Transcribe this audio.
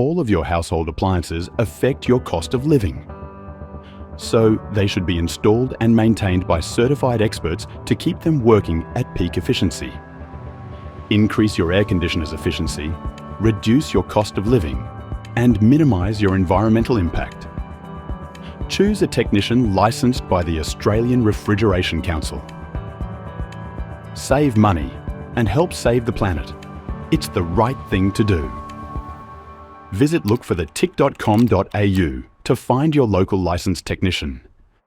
all of your household appliances affect your cost of living. So they should be installed and maintained by certified experts to keep them working at peak efficiency. Increase your air conditioner's efficiency, reduce your cost of living, and minimize your environmental impact. Choose a technician licensed by the Australian Refrigeration Council. Save money and help save the planet. It's the right thing to do. Visit lookforthetick.com.au to find your local licensed technician.